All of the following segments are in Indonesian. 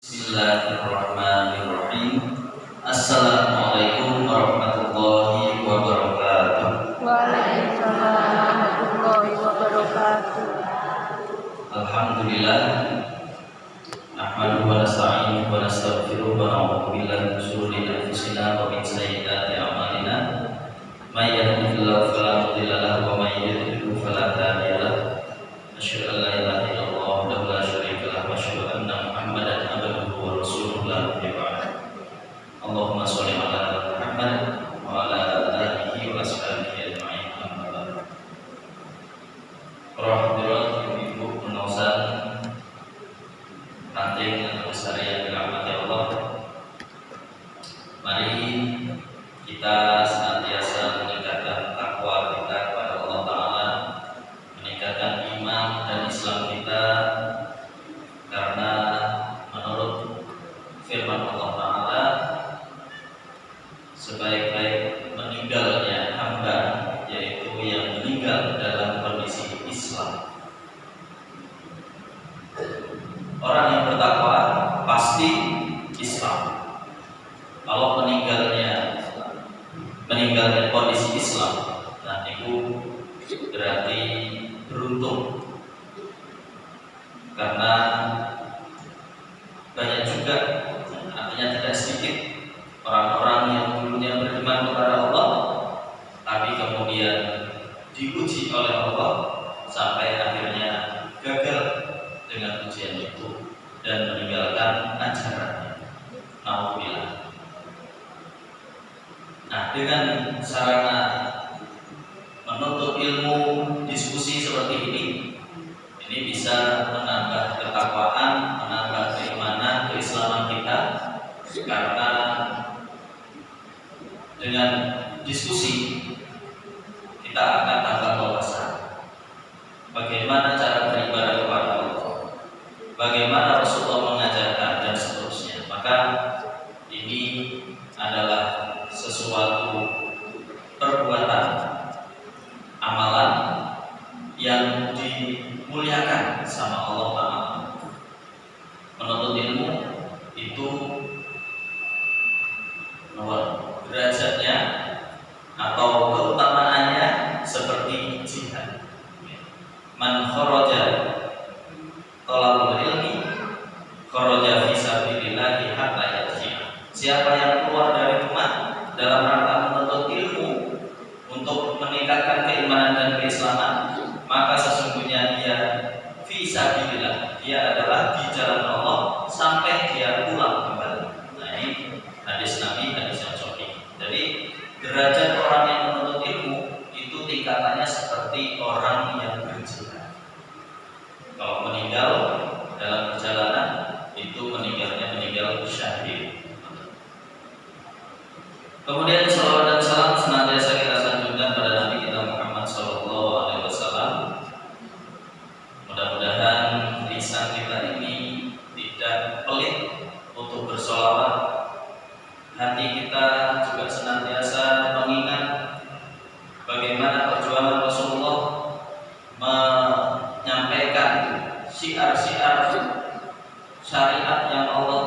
Bismillahirrahmanirrahim. Assalamualaikum warahmatullahi wabarakatuh. Waalaikumsalam warahmatullahi wabarakatuh. Alhamdulillah. Nahmaduhu wa nasta'inuhu wa nastaghfiruh wa na'udzu billahi min shururi anfusina wa min sayyiati a'malina. May yahdihillahu fala mudilla lahu wa may yudlil fala hadiya lahu. Asyhadu an la ilaha illallah wahdahu la syarika lahu wa asyhadu anna Muhammadan abduhu wa rasuluhu la nabiyya ba'dahu. Allahumma sholli ala Muhammad wa ala alihi wa ashabihi ajma'in. Amma ba'du. Para hadirin ibu penausan ranting atau besar yang dirahmati Allah, mari kita senantiasa meningkatkan takwa kita kepada Allah Ta'ala, meningkatkan iman dan Islam kita, karena menurut firman Allah Ta'ala, sebaik-baik meninggalnya hamba yaitu yang meninggal dalam kondisi Islam. Orang yang bertakwa pasti Islam. Kalau meninggalnya kondisi Islam, nah itu berarti beruntung, karena banyak juga, artinya tidak sedikit orang-orang yang dulunya beriman kepada Allah, tapi kemudian diuji oleh Allah sampai akhirnya gagal dengan ujian itu dan meninggalkan ajarannya. Nauzubillah. Nah, dengan sarana menuntut ilmu, diskusi seperti ini bisa menambah ketakwaan, menambah keimanan, keislaman kita, karena dengan diskusi kita akan tambah wawasan. Bagaimana cara beribadah kepada Allah, bagaimana Rasulullah mengajarkan, dan seterusnya. Maka ini adalah sesuatu perbuatan amalan yang dimuliakan sama Allah Ta'ala. Menuntut ilmu itu derajatnya atau keutamaannya seperti jihad. Man kharaja talabul ilmi kharaja fi sabilillahi hatta yarji'a. Siapa yang keluar dari rumah dalam rangka menuntut ilmu untuk meningkatkan keimanan dan keislaman, maka sesungguhnya dia fi sabilillah, dia adalah di jalan Allah sampai dia pulang kembali. Nah, ini hadis Nabi, hadis yang sahih. Jadi derajat orang yang menuntut ilmu itu tingkatannya seperti orang yang berjihad. Kalau meninggal dalam perjalanan, itu meninggal syahid. Kemudian salawat dan salam senantiasa kita sanjungkan pada Nabi kita Muhammad SAW. Mudah-mudahan lisan kita ini tidak pelit untuk bersolawat. Hati kita juga senantiasa mengingat bagaimana perjuangan Rasulullah menyampaikan syiar-syiar syariat yang Allah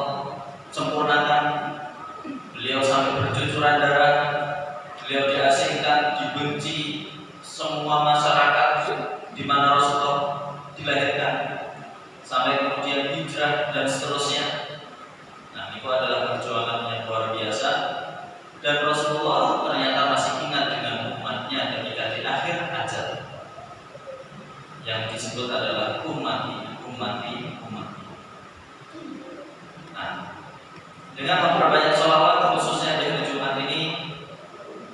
sempurnakan. Beliau sampai bercucuran darah, beliau diasingkan, dibenci semua masyarakat di mana Rasulullah dilahirkan, sampai kemudian hijrah dan seterusnya. Nah, itu adalah perjuangan yang luar biasa, dan Rasulullah ternyata masih ingat dengan umatnya ketika di akhir ajal, yang disebut adalah ummati. Nah, dengan memperbanyak sholawat, khususnya di hari Jumat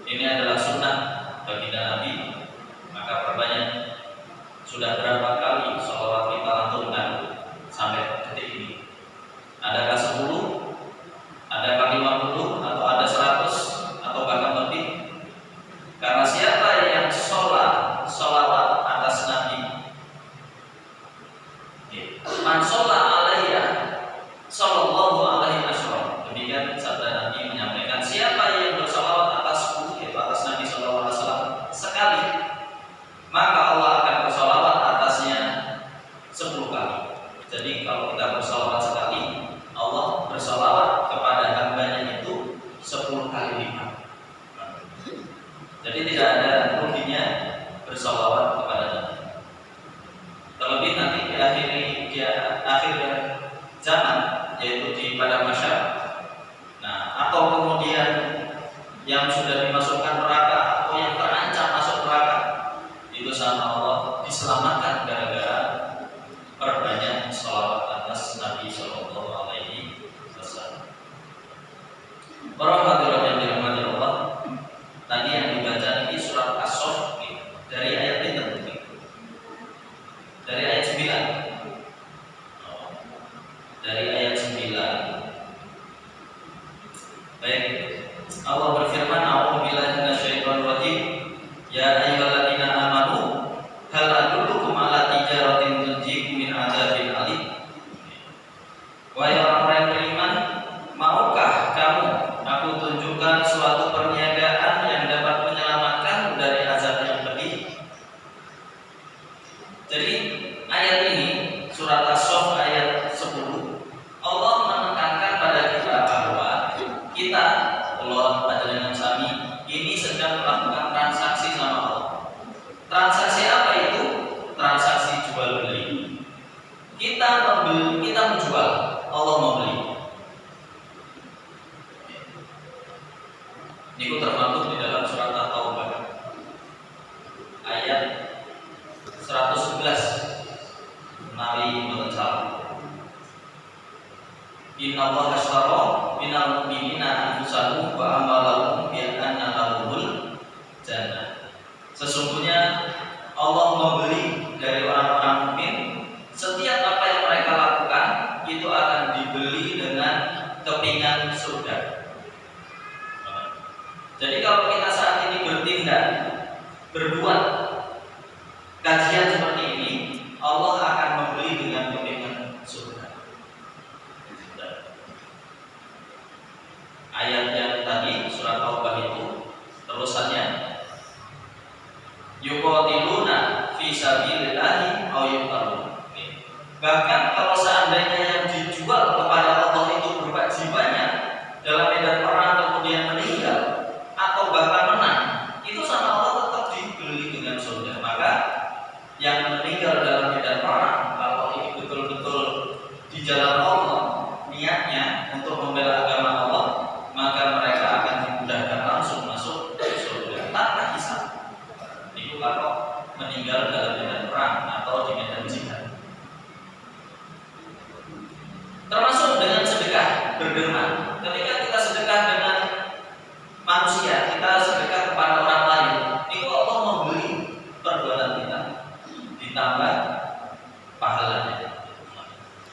ini adalah sunnah baginda Nabi. Maka perbanyak. Sudah berapa kali sholawat kita lantunkan sampai detik ini? Adakah 10? Adakah 50? Atau ada 100? Atau bahkan lebih? Karena siapa yang sholawat atas Nabi, man sholat alaiya sallallahu alaihi wasallam. Demikian sabda Nabi menyampaikan, siapa yang bersolawat atasku, yaitu atas Nabi sallallahu alaihi wasallam sekali, maka Allah akan bersolawat atasnya 10 kali. Jadi kalau kita bersolawat sekali, Allah hukuman, yaitu di padang mahsyar. Nah, atau kemudian yang sudah dimasukkan neraka atau yang terancam masuk neraka, itu sama Allah diselamatkan gara-gara perbanyak sholawat atas Nabi Shallallahu Alaihi Wasallam. Para hadirin yang dirahmati Allah, tadi yang dibaca ini surat As-Saff dari ayat itu, dari ayat 9. Dari ayat 9. Baik, Allah berfirman, "A'udzubillahi minasyaitonir rajim. Ya ayyuhalladzina amanu, hal adullukum 'ala tijaratin tunjikum min 'adzabin alim." Wahai orang-orang yang beriman, maukah kamu aku tunjukkan suatu perniagaan yang dapat menyelamatkan dari azab yang pedih? Jadi ayat ini surat As-Saff ayat 10, Allah menekankan pada kita bahwa kita, Allah panjenengan sami, ini sedang melakukan transaksi sama Allah. Transaksi apa itu? Transaksi jual beli. Kita membeli, kita menjual, Allah membeli. Ini termasuk di dalam surat At-Taubah ayat 111. Mari mengenal. Inna Allah ashtara minal mu'minina anfusahum wa amwalahum bi anna lahumul jannah. Sesungguhnya Allah membeli dari orang-orang mukmin setiap apa yang mereka lakukan itu akan dibeli dengan kepingan surga. Jadi kalau kita saat ini bertindak, berbuat kajian seperti ini, Allah akan membeli dengan kepingan surga. Ayat yang tadi surat Taubah itu terusannya, yuqatiluna fi sabilillahi aw yuqtalun. Bahkan kalau seandainya yang dijual kepada Allah itu berupa jiwanya dalam medan perang kemudian meninggal atau bahkan menang, itu sama Allah tetap dibeli dengan surga. Maka yang meninggal dalam medan perang, kalau ini betul-betul di jalan Allah, niatnya untuk membela agama Allah, maka mereka akan dimudahkan langsung masuk surga tanpa hisab. Itu kalau meninggal dalam medan perang atau di medan jihad. Termasuk dengan sedekah berderma. Ketika kita sedekah dengan manusia, kita sedekah kepada orang lain, itu Allah membeli perbuatan kita ditambah pahalanya.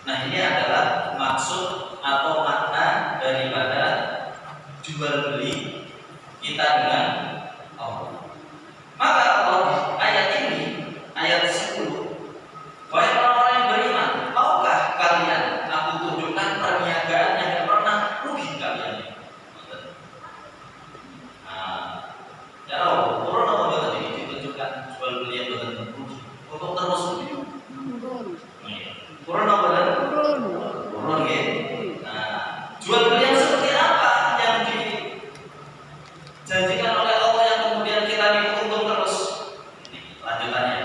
Nah, ini adalah maksud atau makna daripada jual beli kita dengan Allah. Maka Allah ayat ini, ayat 10, wahai orang-orang yang beriman, maukah kalian aku tunjukkan perniagaan yang tidak pernah rugi kalian? Ya Allah, turun apa betul ini ditunjukkan jual beli yang betul rugi untuk terus rugi. Turun apa betul? Turun ya. Nah, jual beli yang seperti apa yang dijanjikan oleh Allah yang kemudian kita diuntung terus? Lanjutannya,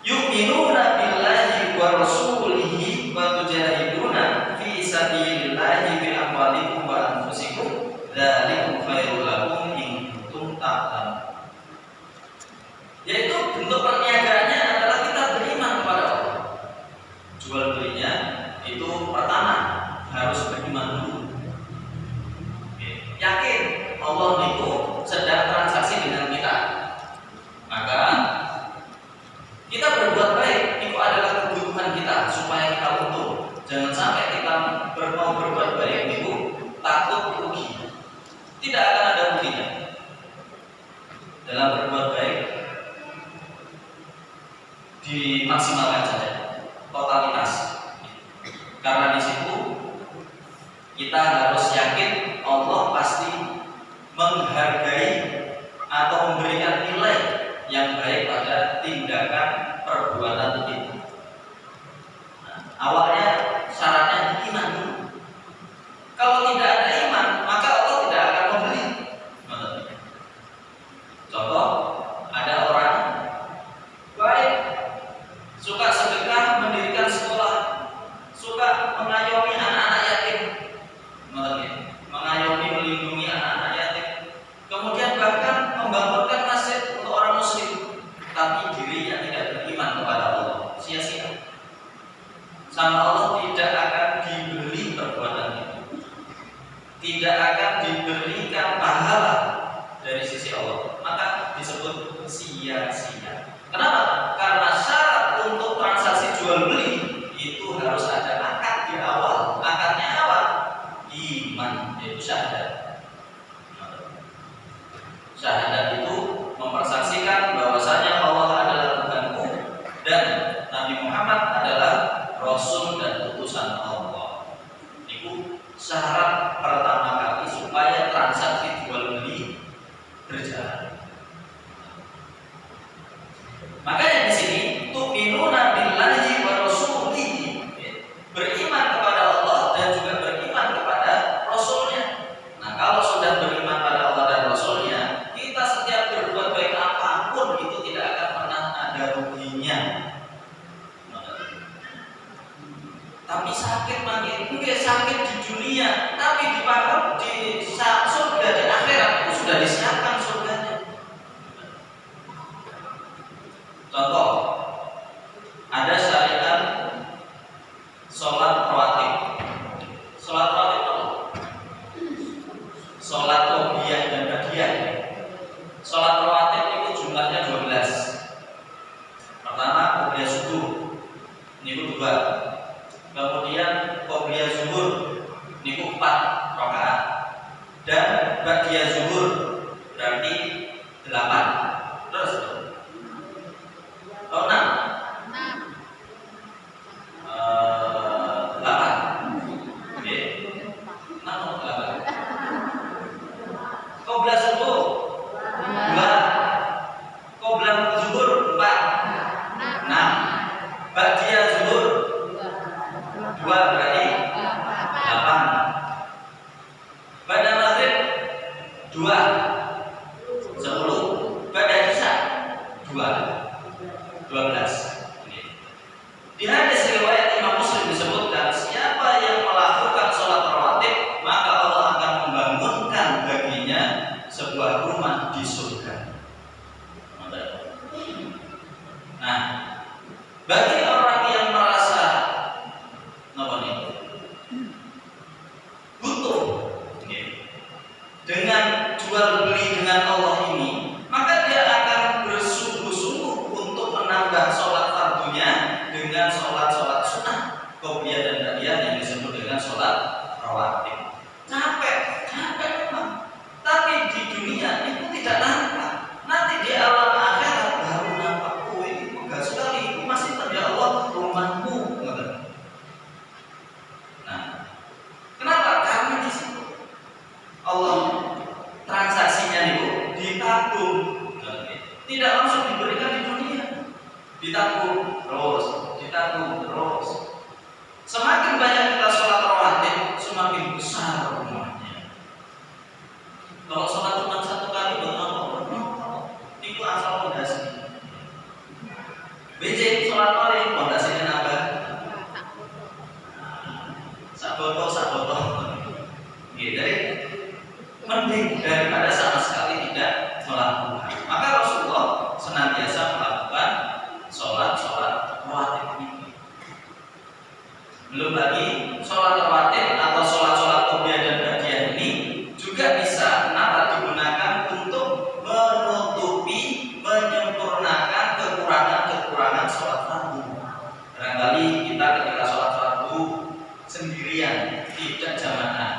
yu'minuna billahi wa rasulihi wa tujahiduna fi sabilillahi bi amwalikum wa anfusikum dzalikum khairul lakum in kuntum ta'lamun. Yaitu bentuk perniagaannya adalah kita beriman kepada Allah. Jual belinya itu pertama harus beriman dulu. Yakin Allah itu sedang transaksi dengan kita. Maka kita berbuat baik itu adalah kebutuhan kita supaya kita untung. Jangan sampai kita mau berbuat baik itu takut rugi. Tidak akan ada ruginya dalam berbuat baik. Dimaksimalkan saja totalitas. Karena di situ kita harus yakin Allah pasti menghargai atau memberikan nilai yang baik pada tindakan perbuatan kita. Nah, awalnya syaratnya iman dulu. Kalau tidak ada iman, maka Allah tidak akan membeli. Contoh, ada orang baik, suka sedekah, mendirikan sekolah, suka mengayomi tidak akan diberikan pahala dari sisi Allah, maka disebut sia-sia. Kenapa? Karena syarat untuk transaksi jual beli itu harus ada akad di awal. Akadnya apa? Iman, yaitu syahadat. Syahadat itu mempersaksikan bahwasanya Allah adalah Tuhanku dan Nabi Muhammad adalah Rasul dan utusan Allah. Itu syarat pertama kali supaya transaksi jual beli berjalan. Makanya di sini tu'minuna billahi wa rasulihi, beriman kepada Allah dan juga beriman kepada Rasulnya. Nah, kalau sudah beriman pada Allah dan Rasulnya, kita setiap berbuat baik apapun itu tidak akan pernah ada ruginya. Tapi sakit mungkin sakit di dunia, tapi di surga di akhirat itu sudah disiapkan surganya. Contoh, ada syariat sholat rawatib. Sholat rawatib itu sholat qobliyah dan ba'diyah. Sholat rawatib itu jumlahnya 12. Pertama qobliyah subuh, ini 2. Kemudian qobliyah zuhur, ini 4 rakaat. Dan ba'diyah zuhur berarti 8. Terus 6. 8. Oke. 6 atau 8. Qobliyah subuh 2. Qobliyah zuhur 4. 6. Ba'diyah zuhur 2 berarti 8. Pada maghrib 2 10. Pada isya 2 12. Di hadis riwayat Imam Muslim disebutkan, siapa yang melakukan sholat rawatib maka Allah akan membangunkan baginya sebuah rumah di surga. Nah, bagi orang yang merasa butuh dengan jual beli dengan Allah ini, maka dia akan bersungguh-sungguh untuk menambah sholat fardunya dengan sholat sunnah, qobliyah dan ba'diyah yang disebut dengan sholat rawatib. Capek memang, tapi di dunia itu tidak nampak. Nanti di alam akhirat baru nampak. Oh, ini megah sekali, itu masih ya Allah rumahmu. Nah, kenapa? Karena di situ Allah transaksinya itu ditabung, tidak langsung diberikan di dunia, ditabung terus. Semakin banyak kita sholat rawatib, semakin besar rumahnya. Kalau sholat cuma 1 kali itu asal fondasi. BJ sholat kali fondasinya nambah. Saboto. Jadi mending daripada sama sekali tidak melakukan. Maka Rasulullah senantiasa melakukan sholat rawatib ini. Belum lagi sholat rawatib atau sholat qobliyah dan ba'diyah ini juga bisa digunakan untuk menyempurnakan kekurangan sholat fardu. Barangkali kita ketika sholat fardu sendirian, tidak jamaah.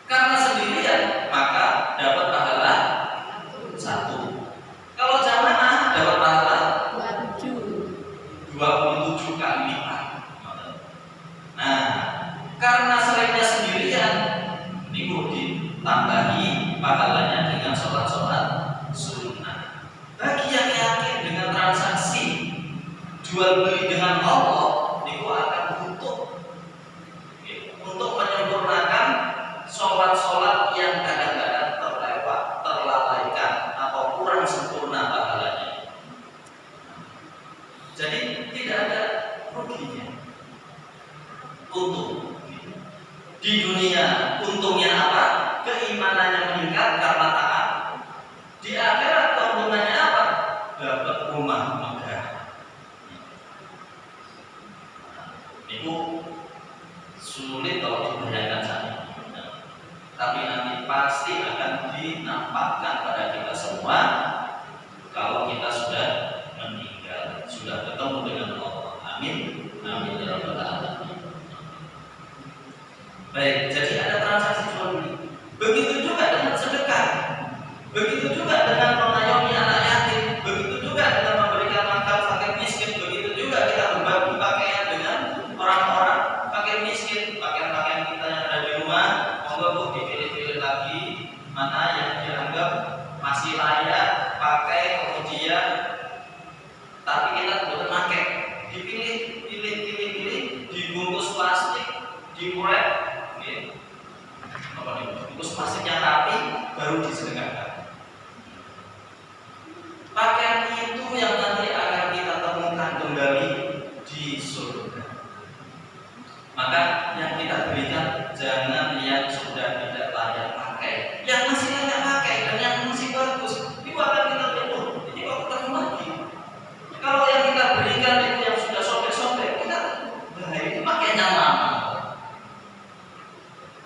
Karena sendirian maka dapat pahala 1. Kalau jamaah dapat pahala 27 kali lipat. Nah, karena seringnya sendirian, ini ditambahi pahalanya dengan sholat sunnah. Bagi yang yakin dengan transaksi jual beli dengan Allah, itu akan butuh untuk menyempurnakan sholat yang kadang-kadang terlalaikan atau kurang sempurna pahalanya. Jadi tidak ada ruginya. Untung di dunia, untungnya apa? Keimanannya meningkat karena taat. Di akhirat keuntungannya apa? Dapat rumah megah. Itu sulit kalau dibayangkan saja. Baik, jadi ada transaksi jual beli. Begitu juga dengan sedekah. Begitu juga dengan mengayomi anak yatim. Begitu juga dengan memberikan makan fakir miskin. Begitu juga kita berbagi pakaian dengan orang-orang fakir miskin. Pakaian-pakaian kita yang ada di rumah, monggo Bu dipilih-pilih lagi mana yang dianggap masih layak pakai, kemudian tapi kita belum pakai. Dipilih, dibungkus plastik, diwrap, dibungkus plastik yang rapi, baru disedekahkan. Pakaian itu yang nanti akan kita temukan kembali di surga. Maka yang kita berikan jangan yang sudah tidak layak pakai, yang masih layak pakai dan yang masih bagus itu akan kita lihat. Ini kok ketemu lagi. Kalau yang kita berikan itu yang sudah sobek-sobek, kita itu pakaian yang lama.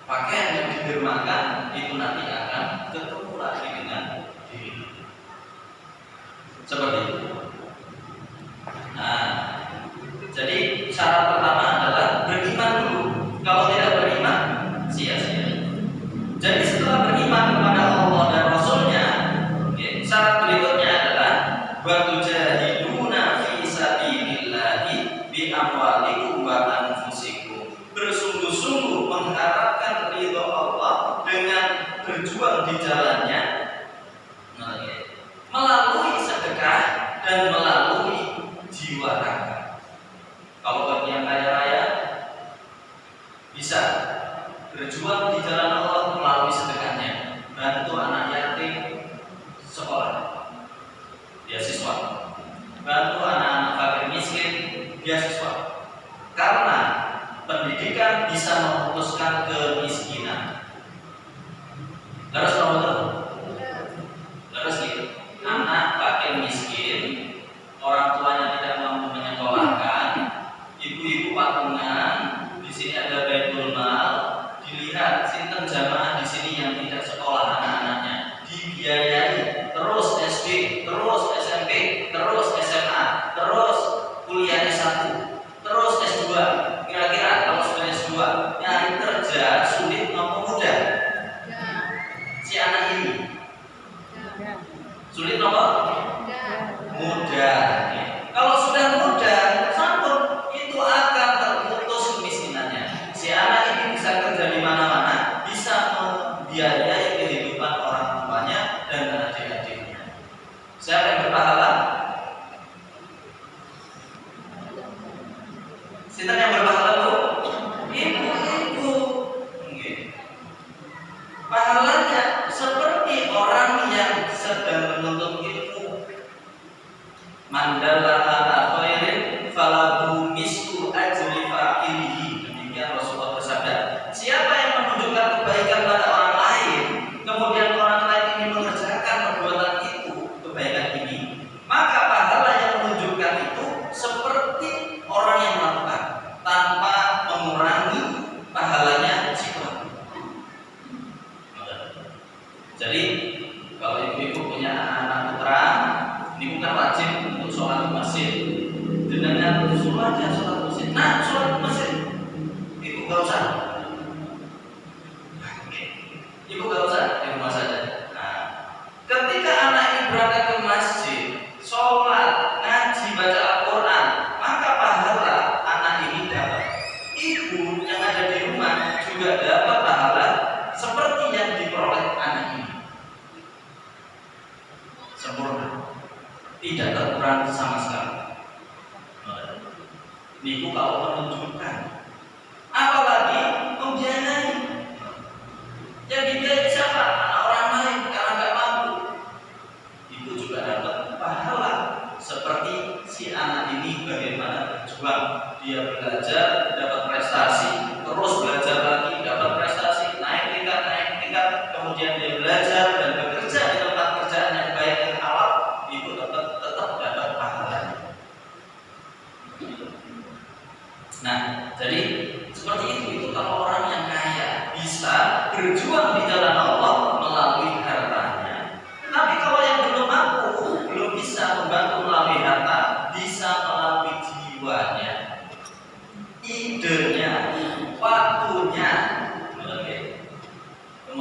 Pakaian yang didermakan itu nanti akan ketemu lagi dengan diri. Seperti itu. Nah, jadi syarat pertama adalah beriman dulu. Kalau tidak beriman, sia-sia. Jadi setelah beriman kepada Allah dan Rasulnya, syarat berikutnya adalah watujahiduna fi sabilillahi bi amwalikum wa anfusikum. Bersungguh-sungguh mengharapkan ridho Allah dengan berjuang di jalannya melalui sedekah dan melalui jiwa raga. Kalau bagi yang kaya-raya bisa berjuang di jalan Allah melalui sedekahnya, bantu anak yatim sekolah, beasiswa, bantu anak-anak fakir miskin, beasiswa. Karena pendidikan bisa memutuskan kemiskinan. Terus gitu. Anak fakir miskin, orang tuanya tidak mampu menyekolahkan, ibu-ibu patungan, di sini ada baitul mal, dilihat sinten jamaah di sini yang tidak sekolah anak-anaknya, dibiayai terus SD, terus SMP, terus SMA, terus kuliah S1, terus S2. Kira-kira kalau sudah S2 nyari kerja sulit maupun mudah? Si anak ini sulit apa? Mudah. Kalau sudah mudah, sampun itu akan terputus kemiskinannya. Si anak ini bisa kerja di mana-mana, bisa membiayai kehidupan orang tuanya dan adik-adiknya. Siapa yang berpahala? Siapa yang berpahala, Bu? Ibu-ibu. Pahalanya seperti orang yang sedang menuntut ilmu. Mandala ala khairin falahu mislu ajri fa'ilihi. Demikian Rasulullah bersabda. Siapa yang menunjukkan kebaikan pada orang lain, kemudian orang lain ini mengerjakan perbuatan itu, kebaikan ini, maka pahala yang menunjukkan itu seperti orang yang melakukan tanpa mengurangi pahalanya si pelaku. Jadi kalau ibu-ibu punya anak putra, ini bukan wajib untuk sholat di masjid. Dengan suruh aja sholat di masjid. Nah, sholat di masjid, ibu gak usah. Ibu gak usah di rumah saja. Nah, ketika anak ini berangkat ke masjid, sholat, ngaji, baca Al-Quran, maka pahala anak ini dapat. Ibu yang ada di rumah juga dapat pahala seperti yang diperoleh anak ini. Sempurna, tidak terkurang sama sekali. Niku kalau menunjukkan, apalagi membiayai. Yang dibiayai siapa? Anak orang lain karena nggak mampu. Itu juga dapat pahala seperti si anak ini bagaimana berjuang. Dia belajar, dapat prestasi, terus belajar lagi, dapat prestasi, naik tingkat, kemudian dia belajar dan bekerja di tempat kerjaan yang baik dan halal, itu tetap dapat pahalanya.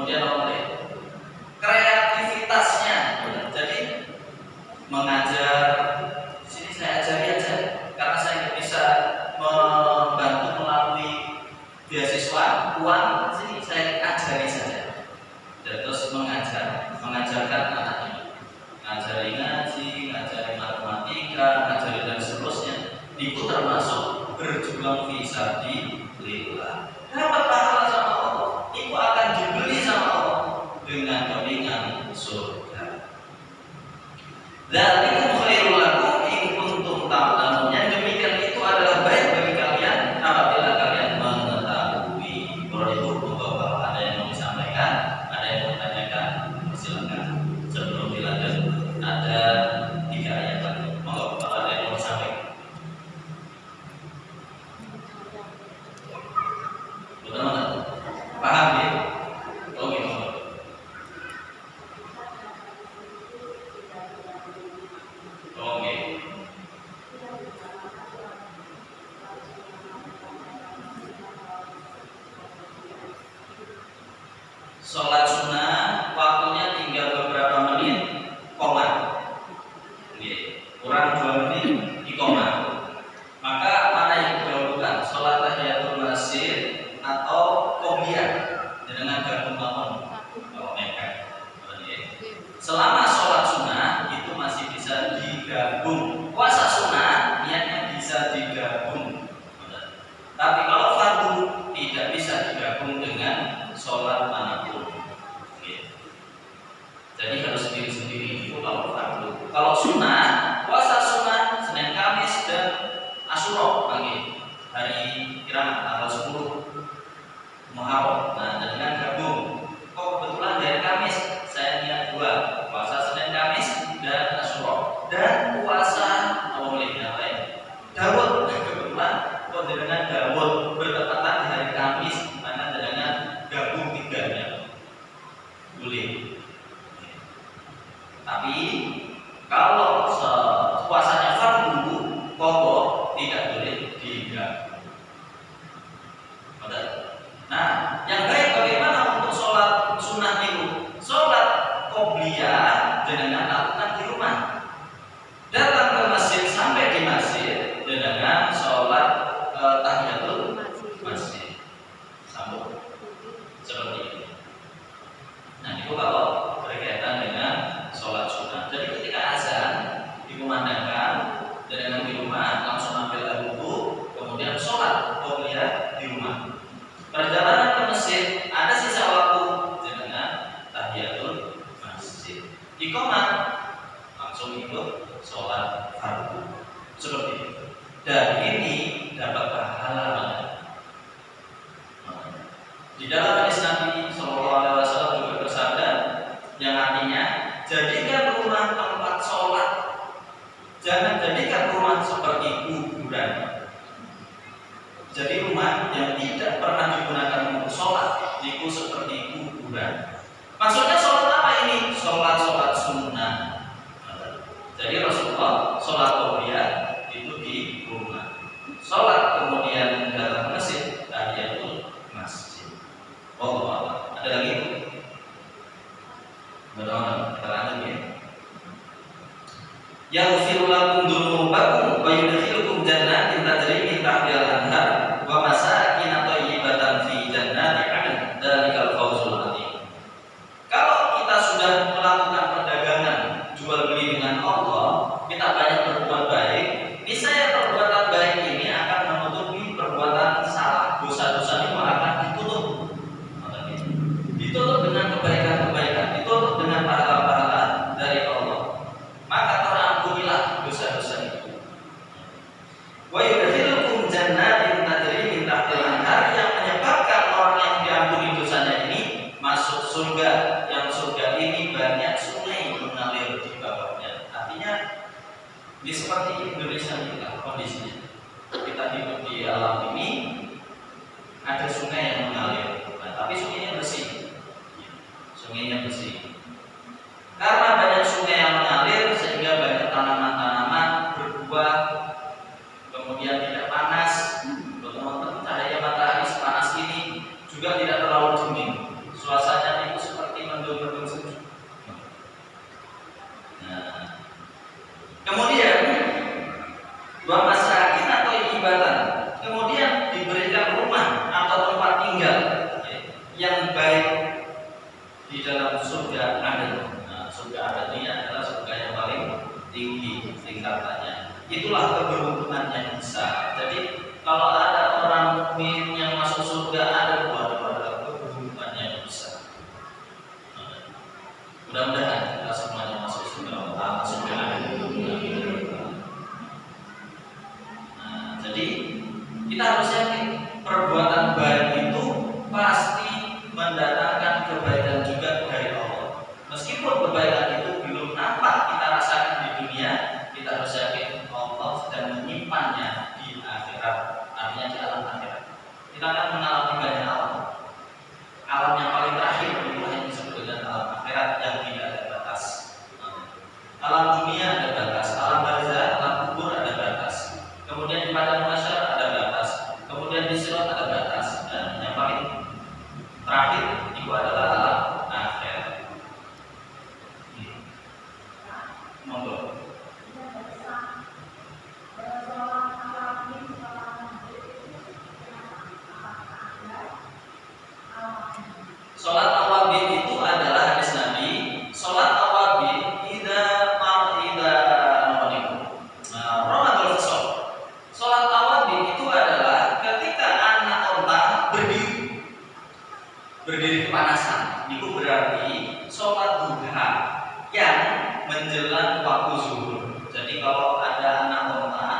Kemudian oleh kreativitasnya, jadi mengajar. Di sini saya ajari aja, karena saya nggak bisa membantu melalui beasiswa uang. Sini saya ajari saja. Dan terus mengajarkan anak ini, ngajari ngaji, ngajari matematika, ngajari dan seterusnya. Itu termasuk berjuang fisabilillah. Dapat pahala sama Allah. Itu akan dibeli sama Allah dengan kebingungan surga. Dzalikum khairul lakum in kuntum ta'lamun. Yang demikian itu adalah baik bagi kalian apabila kalian mengetahui. Kalau itu Bapak ada yang mau disampaikan, ada yang mau ditanyakan, silakan. Sebelum dilanjut ada 3 ayat lagi. Monggo kalau ada yang mau disampaikan. Betul-betul paham ya? Oke. Oke. Sholat sunnah waktunya tinggal beberapa menit, koma. Kurang 2 menit di koma. Maka mana yang didahulukan? Sholat tahiyatul masjid atau qobliyah dengan gabung bangun? Kalau nekat. Selama sholat sunnah itu masih bisa digabung. Puasa sunnah niatnya bisa digabung. Tapi kalau fardu tidak bisa digabung dengan sholat manapun. Jadi harus sendiri-sendiri itu kalau fardu. Kalau sunnah, puasa sunnah Senin, Kamis dan Asyura pagi hari kira tanggal 10 Muharram. Nah, dengan gabung. Kok kebetulan dari Kamis saya niat 2, puasa Senin, Kamis dan Asyura. Dan puasa boleh yang lain. Daud kebetulan kok dengan Daud bertepatan di hari Kamis, maka dengan gabung 3-nya. Boleh. Tapi kalau puasanya fardu pokok tidak boleh digabung. Nah, yang baik bagaimana untuk sholat sunnah itu? Sholat qobliyah dengan lakukan di rumah. Datang ke masjid sampai di masjid dengan sholat tahiyatul masjid. Sambung seperti ini. Nah, itu kalau berkaitan dengan sholat sunnah. Jadi ketika azan dikumandangkan dengan di rumah langsung ambil air wudu, kemudian sholat qobliyah di rumah. Perjalanan ke masjid ada sisa waktu dengan tahiyatul masjid. Iqamah langsung ikut sholat fardu seperti itu. Dan ini dapat pahala banget. Di dalam hadis Nabi SAW juga bersabda yang artinya jadikan rumah tempat sholat, jangan jadikan rumah seperti kuburan. Jadi rumah yang tidak pernah digunakan untuk sholat itu seperti kuburan. Maksudnya sholat apa ini? Sholat sunnah. Jadi Rasulullah sholat qobliyah itu di rumah. Sholat kemudian datang ke masjid, tahiyatul masjid. Oh, ada lagi? Benar, kita lanjut ya. Yaghfiru lakum dzunubakum wa yudkhilukum jannatin tajri min tahtiha al-anhar wa masakin thayyibatan fi jannati 'adn. Dzalikal fawzul 'adzim. Kalau kita sudah melakukan perdagangan jual beli dengan Allah, kita banyak berbuat baik, niscaya perbuatan baik ini akan menutupi perbuatan salah. Dosa-dosa itu akan ditutup dengan kebaikan-kebaikan, ditutup dengan pahala-pahala dari Allah. Maka terampunilah dosa-dosa itu. Wa yudkhilukum jannatin tajri min tahtiha al-anhar, yang menyebabkan orang yang diampuni dosanya ini masuk surga, yang surga ini banyak sungai mengalir di bawahnya. Artinya ini seperti Indonesia kita kondisinya. Kita hidup di alam ini ada sungai yang mengalir, tapi sungainya bersih. Sungainya bersih. Karena banyak sungai yang mengalir sehingga banyak tanaman-tanaman berbuah, kemudian tidak panas. Teman-teman, cahaya matahari sepanas ini juga tidak terlalu dingin. Suasananya itu terakhir itu adalah alam akhirat. Monggo. Sholat awabin itu adalah hadis Nabi. Sholat awabin Ramadan Fisol. Sholat awabin itu adalah ketika anak onta berdiri kepanasan. Itu berarti sholat duha yang menjelang waktu zuhur. Jadi kalau ada anak onta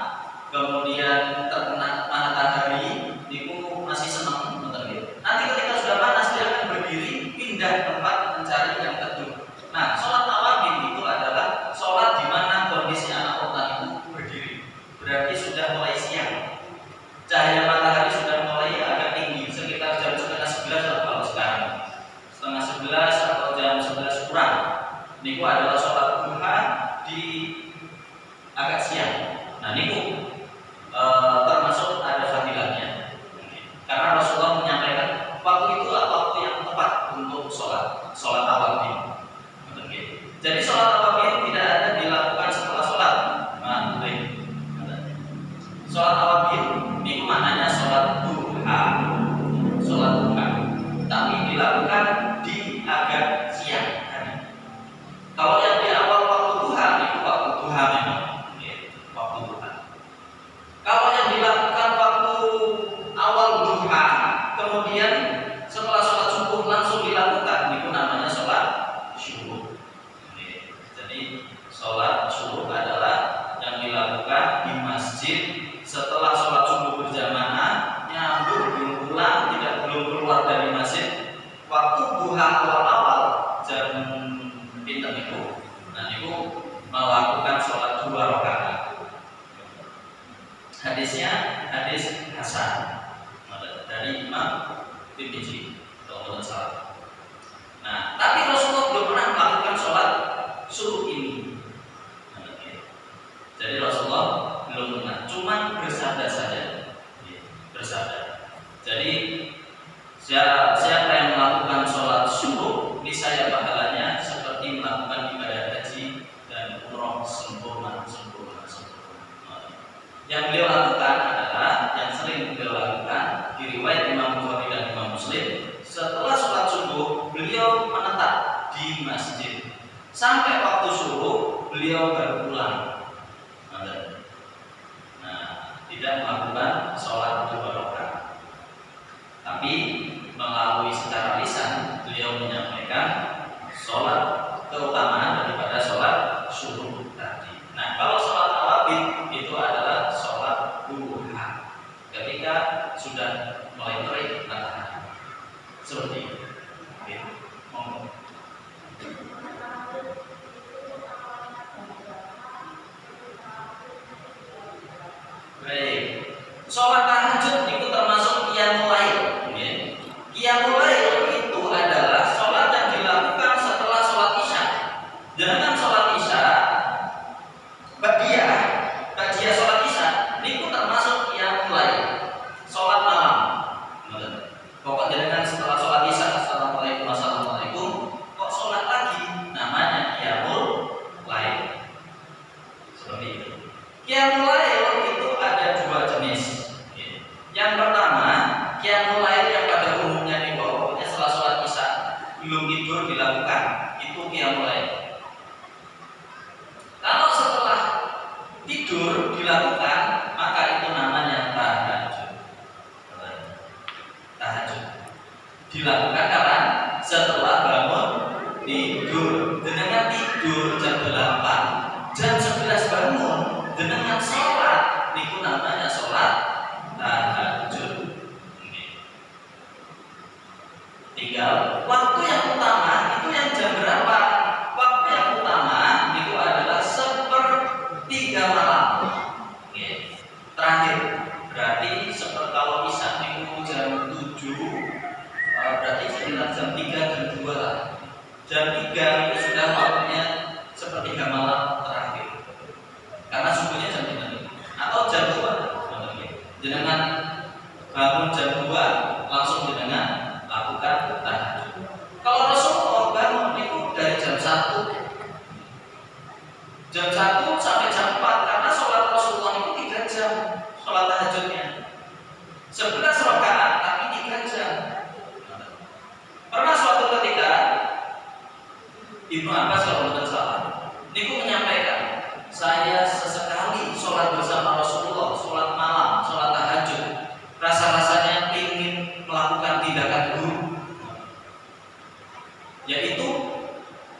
kemudian terkena matahari, itu masih senang betul. Nanti ketika sudah panas dia akan berdiri pindah tempat mencari yang teduh. Nah, sholat awabin itu adalah sholat di mana kondisi anak onta itu berdiri. Berarti sudah mulai siang. Cahaya matahari sudah mulai agak tinggi, sekitar jam 10:30 lah kalau sekarang. 10:30 atau jam 11 kurang. Niku adalah sholat duha di agak siang. Nah, niku termasuk ada fadilahnya. Karena Rasulullah menyampaikan waktu itu waktu yang tepat untuk sholat awabin. Jadi sholat awabin tidak ada dilakukan setelah sholat maghrib. Sholat awabin ini maknanya sholat duha, tapi dilakukan di agak siang. Kalau yang di awal waktu duha itu waktu duha memang, waktu duha. Kalau yang dilakukan waktu awal duha, kemudian setelah sholat subuh langsung dilakukan, itu namanya sholat syuruq. Jadi sholat syuruq adalah yang dilakukan di masjid setelah sholat subuh berjamaah, nyambung belum pulang, belum keluar dari masjid, waktu duha awal-awal jam pinten itu. Nah, itu melakukan sholat 2 rakaat. Hadisnya hadis Hasan dari Imam Tirmidzi kalau salah. Nah, tapi Rasulullah belum pernah melakukan sholat suruh ini. Jadi Rasulullah belum pernah, cuma bersabda saja, bersabda. Jadi siapa yang melakukan sholat suruh, niscaya pahalanya seperti melakukan ibadah haji dan umroh sempurna. Yang beliau lakukan adalah yang sering beliau lakukan di riwayat Imam Bukhari dan Imam Muslim. Setelah sholat subuh beliau menetap di masjid sampai waktu subuh beliau baru pulang. Nah, tidak melakukan sholat 2 rakaat, tapi melalui secara lisan beliau menyampaikan sholat keutamaan daripada sholat subuh tadi. Nah, kalau sholat awabin itu adalah sholat duha ketika sudah mulai terik matahari. Seperti itu. Monggo. Baik. Sholat tahajud itu termasuk qiyamul lail. Qiyamul lail itu adalah sholat yang dilakukan setelah sholat isya. Jangan sholat isya Ba'diyah sholat isya itu termasuk qiyamul lail, sholat malam. Pokoknya dengan setelah sholat isya, assalamualaikum, kok sholat lagi, namanya qiyamul lail. Seperti itu. Qiyamul lail itu ada 2 jenis. Yang pertama, qiyamul lail yang pada umumnya di bawahnya setelah sholat isya belum tidur dilakukan, itu qiyamul lail. Kalau setelah tidur dilakukan, maka itu namanya tahajud. Tahajud dilakukan kapan? Setelah bangun tidur. Dengan tidur jam 8, jam 11 bangun, dengan sholat, itu namanya sholat tahajud. Tinggal waktu yang utama itu yang jam berapa? Waktu yang utama itu adalah 1/3 malam. Terakhir berarti kalau isya itu jam 7, berarti sekitar jam 3 jam 2 lah. Jam 3 itu sudah waktunya 1/3 malam terakhir. Karena subuhnya jam 3 atau jam 2. Dengan bangun jam 2 langsung dengan lakukan tahajud. Ibnu Abbas kalau tidak salah, niku menyampaikan, saya sesekali sholat bersama Rasulullah, sholat malam, sholat tahajud, rasa-rasanya ingin melakukan tindakan buruk, yaitu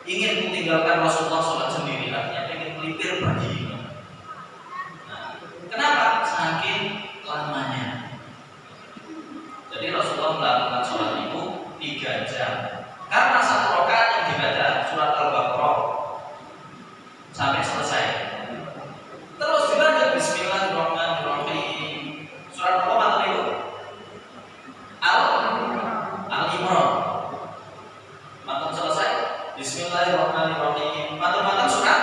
ingin meninggalkan Rasulullah sholat sendiri, artinya ingin melipir pergi. Nah, kenapa? Saking lamanya. Jadi Rasulullah melakukan sholat itu 3 jam. Karena 1 rakaat yang dibaca surat Al-Baqarah sampai selesai. Terus dilanjut Bismillahirrahmanirrahim. Surat apa materi itu? Al-Imran. Materi selesai. Bismillahirrahmanirrahim. Materi surat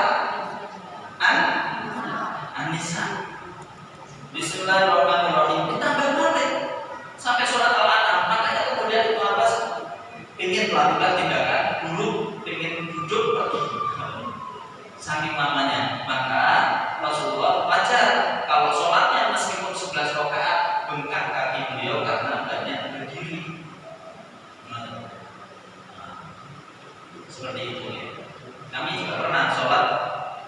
An-Nisa. Bismillahirrahmanirrahim. Ditambah balik sampai surat Al-An'am. Makanya kemudian Ibnu Abbas ingin melakukan tindakan buruk, ingin duduk pergi. Saking lamanya, maka Rasulullah wajar kalau sholatnya meskipun 11 rakaat bengkak kaki beliau karena banyak berdiri. Seperti itu ya. Kami juga pernah sholat,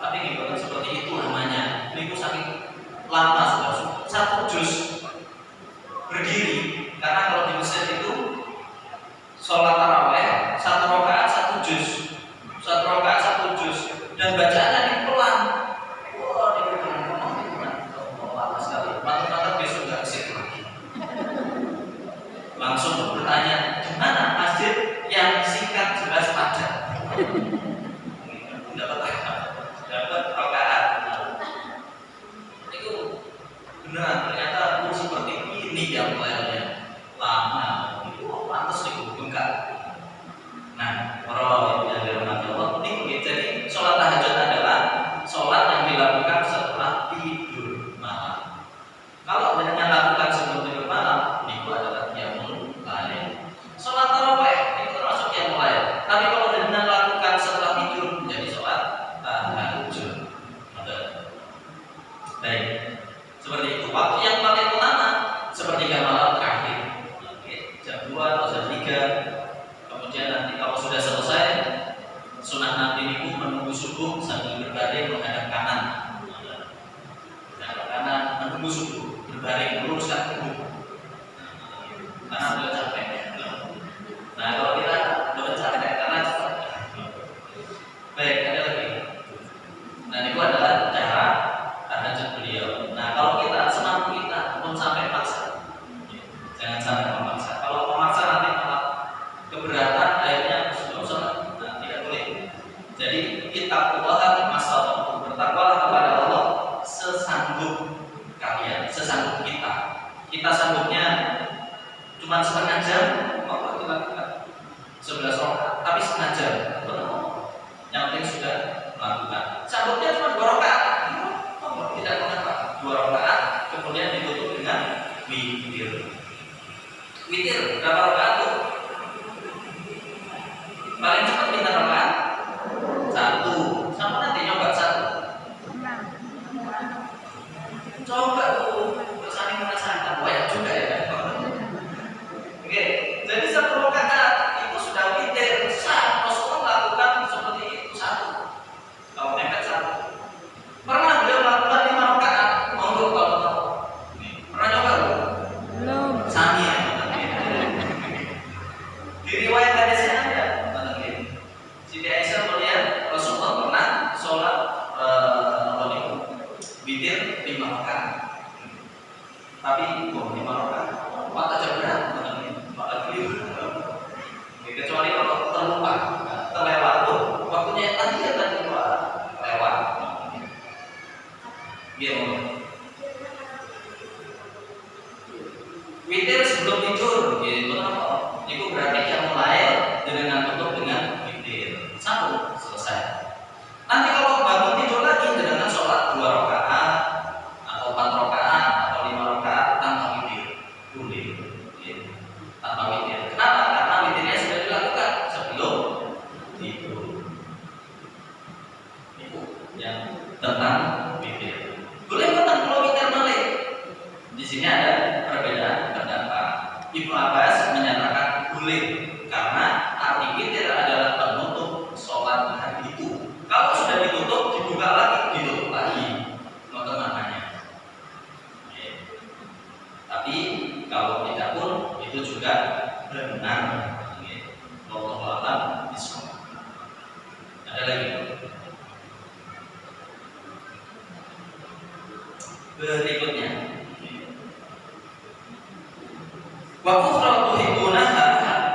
tapi bukan seperti itu namanya. Ini saking lama sudah 1 juz berdiri, karena kalau di Mesir itu sholat taraweh 1 rakaat 1 juz, 1 rakaat 1 juz, dan bacaannya ini pelan. Wah, ini lama sekali. Mata-mata besok nggak kesini lagi. Langsung bertanya, di mana masjid yang singkat jelas padat? Dapat rakaat. Itu benar, ternyata seperti ini yang mulainya lama. Itu pantas nih bengkak. Nah, para yang dirahmati Allah, ini jadi sholat tahajud adalah sholat yang dilakukan setelah tidur malam. Kalau dengan lakukan sebelum tidur malam, itu adalah qiyamul lail. Sholat tarawih itu termasuk qiyamul lail. Tapi kalau dengan lakukan setelah tidur menjadi sholat tahajud. Baik, seperti itu. Waktu yang paling utama sepertiga malam terakhir, jam 2 atau jam 3. Kemudian nanti kalau sudah selesai, sunah nanti itu menunggu subuh sambil berbaring menghadap kanan. Menghadap kanan, menunggu subuh, berbaring meluruskan tubuh. Karena beliau capek. Nah, kalau kita belum capek karena cepat. Baik, ada lagi. Nah, itu adalah cara tahajud beliau. Nah, kalau kita semampu kita pun sampai paksa, jangan sampai memaksa. Kalau memaksa nanti malah keberatan, akhirnya sebelum sholat, nah, tidak boleh. Jadi ittaqullaha mastata'tum, bertakwalah kepada Allah sesanggup kalian, sesanggup kita. Kita sanggupnya cuma setengah jam, maka dilakukan 11 rakaat, tapi setengah jam, yang penting sudah melakukan. Sanggupnya cuma 2 rakaat, tidak mengapa, 2 rakaat, kemudian ditutup dengan witir. Witir berapa rakaat tuh? Paling cepat minta rakaat 1. Sama nanti nyoba 1. Coba tuh, saling merasakan banyak juga ya. Oke, jadi 1 rakaat itu sudah witir. Rasulullah lakukan seperti itu 1. Kalau mepet 1. Pernah beliau melakukan 5 rakaat? Monggo kalau tahu. Pernah coba belum? Belum. Sami ya. Di riwayat hadisnya ada. Siti Aisyah melihat Rasulullah pernah sholat witir 5 rakaat. Tapi 5 rakaat, Pak aja berat, Pak keliru. Kecuali kalau terlupa, terlewat tuh waktunya tadi lewat. Gitu. Witir sebelum tidur, gitu. Itu berarti yang mulai dengan tutup dengan witir. 1 selesai. Nanti kalau bangun tidur lagi dengan sholat 2 rakaat atau 4 rakaat atau 5 rakaat tanpa witir, boleh. Gitu. Tanpa witir. Kenapa? Karena witirnya sudah dilakukan sebelum tidur. Itu yang tentang witir. Boleh bukan kalau witir balik. Di sini ada perbedaan pendapat. Ibnu Abbas menyatakan boleh karena arti witir adalah penutup sholat benar. Wallahu a'lam bishawab. Ada lagi? Berikutnya, wa ukhra tuhibbunaha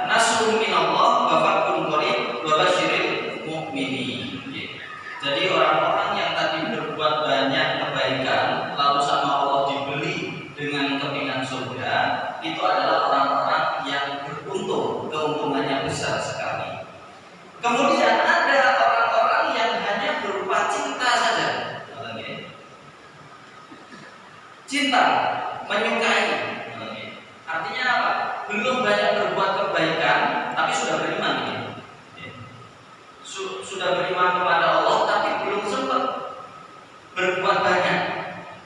nasrun minallah wa fathun qarib wa basyiril mu'minin. Jadi orang-orang yang tadi berbuat banyak kebaikan lalu sama Allah dibeli dengan kepingan surga, itu adalah orang-orang yang beruntung, keuntungannya besar sekali. Kemudian ada orang-orang yang hanya berupa cinta saja. Cinta, menyukai. Artinya apa? Belum banyak berbuat kebaikan, tapi sudah beriman. Sudah beriman kepada Allah, tapi belum sempat berbuat banyak.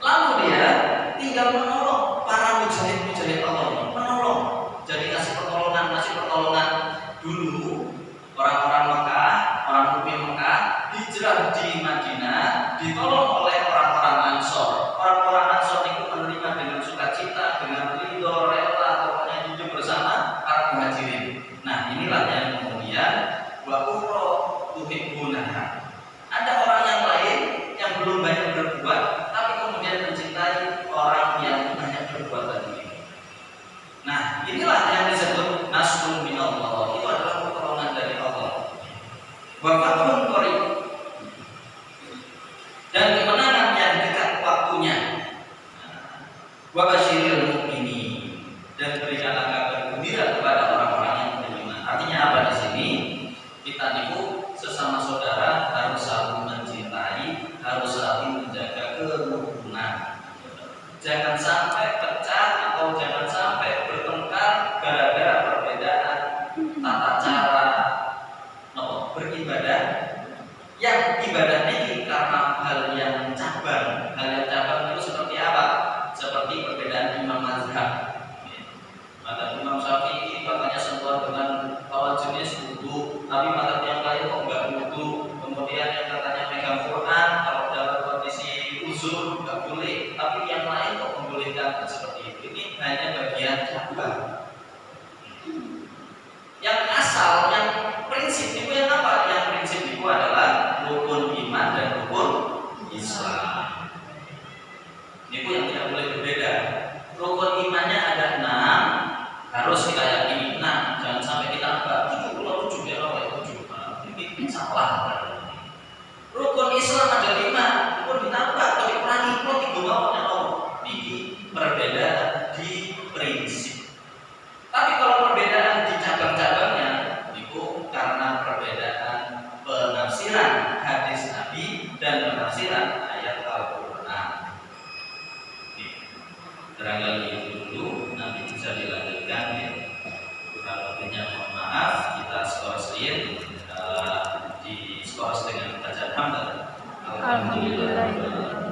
Lalu dia tinggal menolong para mujahid-mujahid Allah, menolong. Jadi ngasih pertolongan dulu. Orang-orang Mekah, orang mukmin Mekah hijrah di Madinah, ditolong oleh orang-orang Ansor. Orang-orang Ansor itu menerima dengan sukacita, dengan ridho, rela, pokoknya hidup bersama para muhajirin. Nah, inilah yang kemudian wa ukhra tuhibbunaha. Ada orang yang lain yang belum banyak berbuat, tapi kemudian mencintai orang yang banyak berbuat tadi. Nah, inilah yang disebut nasrun minallah. Itu adalah pertolongan dari Allah. Wa fathun qarib, dan kemenangan yang dekat waktunya. Wa basyiril mu'minin, dan berikanlah kabar gembira kepada orang-orang yang beriman. Artinya apa di sini? Kita niku sesama saudara harus saling mencintai, harus saling menjaga kerukunan. Jangan sampai pecah atau jangan sampai bertengkar gara-gara perbedaan tata cara beribadah. Yang ibadah ini karena hal yang cabang. Hal yang cabang itu seperti apa? Seperti perbedaan imam mazhab. Mata Imam Syafi'i katanya sentuhan dengan lawan jenis wudu, tapi mata yang lain kok enggak wudu. Kemudian yang katanya pegang Quran kalau dalam kondisi uzur enggak boleh, tapi yang lain kok membolehkan seperti itu. Ini hanya bagian cabang. Yang asal, yang prinsip itu yang apa? Yang prinsip itu adalah rukun iman dan rukun Islam. Ini yang tidak boleh berbeda. Rukun imannya ada 6, harus kita yakini. Nah, jangan sampai kita enggak 7 ya Allah 7. Ini salah. Rukun Islam ada 5, pun ditambah atau dikurangi, kok digawanya Allah. Ini perbedaan di prinsip. Tapi kalau perbedaan di cabang-cabangnya itu karena perbedaan penafsiran hadis Nabi dan penafsiran ayat Al-Quran. Barangkali itu dulu, nanti bisa dilanjutkan ya. Kurang lebihnya mohon maaf, kita skor-skor di skor dengan bacaan hamdalah. Alhamdulillah.